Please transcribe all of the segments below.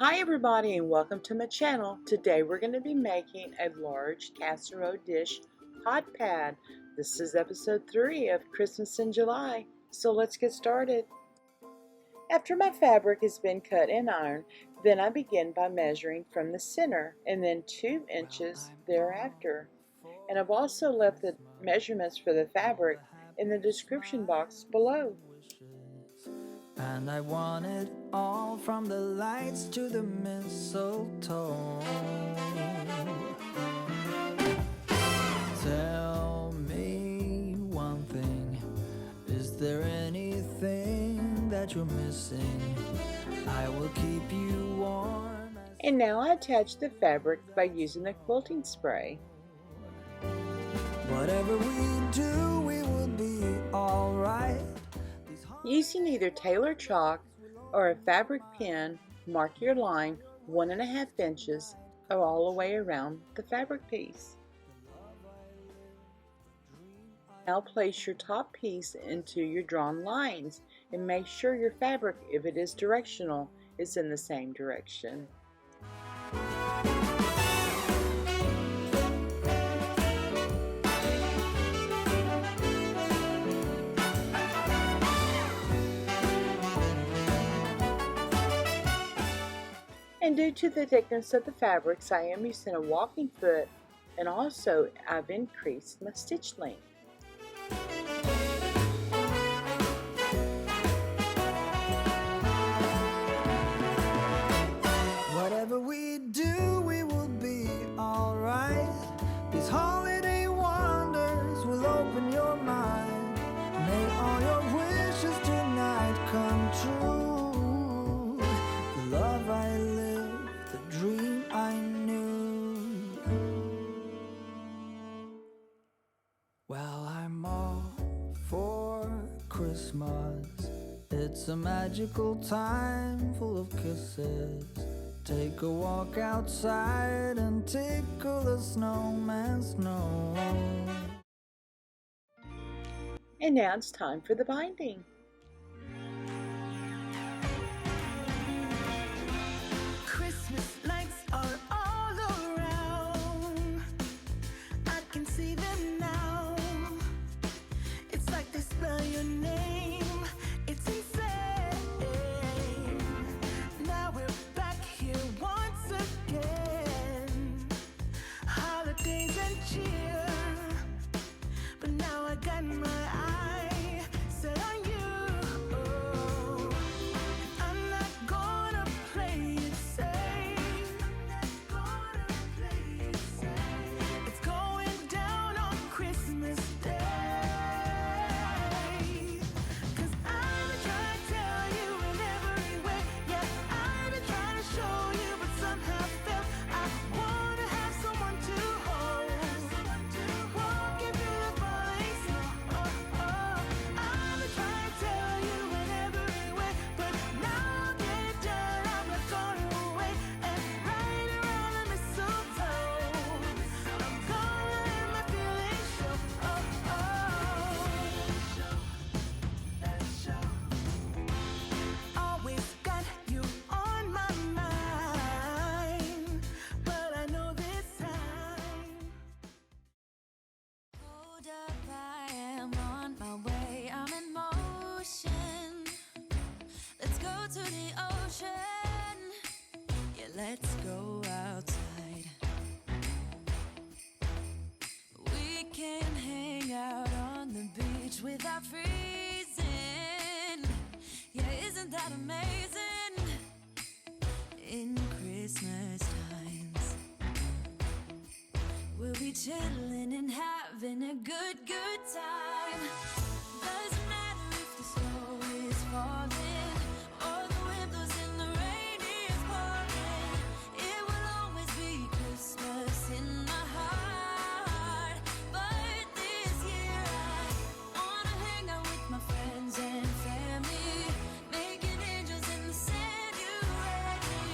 Hi everybody and welcome to my channel. Today we're going to be making a large casserole dish hot pad. This is episode 3 of Christmas in July, so let's get started. After my fabric has been cut in iron, then I begin by measuring from the center and then 2 inches thereafter. And I've also left the measurements for the fabric in the description box below. And I want it all, from the lights to the mistletoe. Tell me one thing, is there anything that you're missing? I will keep you warm. And now I attach the fabric by using the quilting spray. Whatever we do, we will be alright. Using either tailor chalk or a fabric pen, mark your line 1.5 inches all the way around the fabric piece. Now place your top piece into your drawn lines and make sure your fabric, if it is directional, is in the same direction. And due to the thickness of the fabrics, I am using a walking foot, and also I've increased my stitch length. Whatever we do, we will be alright. These holiday wonders will open your mind. May all your wishes tonight come true. The love I live, the dream I knew. Well, I'm all for Christmas. It's a magical time full of kisses. Take a walk outside and tickle the snowman's nose. And now it's time for the binding. Christmas lights are all around. I can see them now. It's like they spell your name. It's insane. Now we're back here once again. Holidays and cheer. But now I got my eye set on you. I'm not gonna play it safe. It's going down on Christmas Day. 'Cause I've been trying to tell you in every way. Yeah, I've been trying to show you, but somehow felt I wanna have someone to hold. Walking through the falling snow. I've been trying to tell you in every way, but now I'll get it done. I'm not gonna wait and right around the mistletoe. I'm gonna let my feelings show. Always got you on my mind, but I know this time. Hold up, I am on my way, I'm in motion. Let's go to the ocean. Yeah, let's go outside. We can hang out on the beach without freezing. Yeah, isn't that amazing? In Christmas times, we'll be chilling and having a good time. Doesn't matter if the snow is falling or the wind blows and the rain is pouring. It will always be Christmas in my heart. But this year I wanna hang out with my friends and family, making angels in the sand. You ready?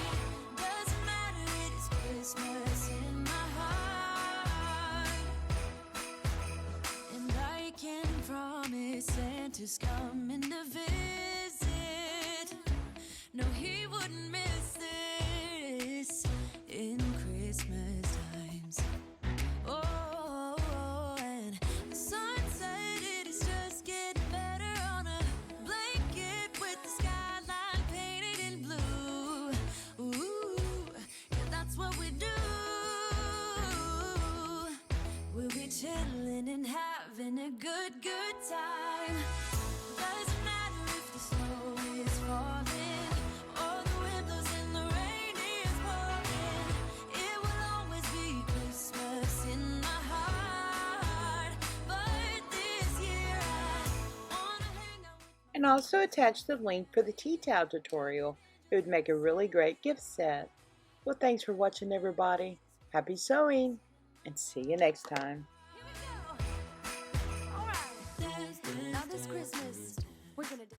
Doesn't matter, it is Christmas in my heart. And I can promise Santa's coming to visit. No, he wouldn't miss it. good, good time. Doesn't matter if the snow is falling or the wind blows and the rain is pouring. It will always be Christmas in my heart. But this year I wanna hang out with. And also attach the link for the tea towel tutorial. It would make a really great gift set. Well, thanks for watching, everybody. Happy sewing, and see you next time.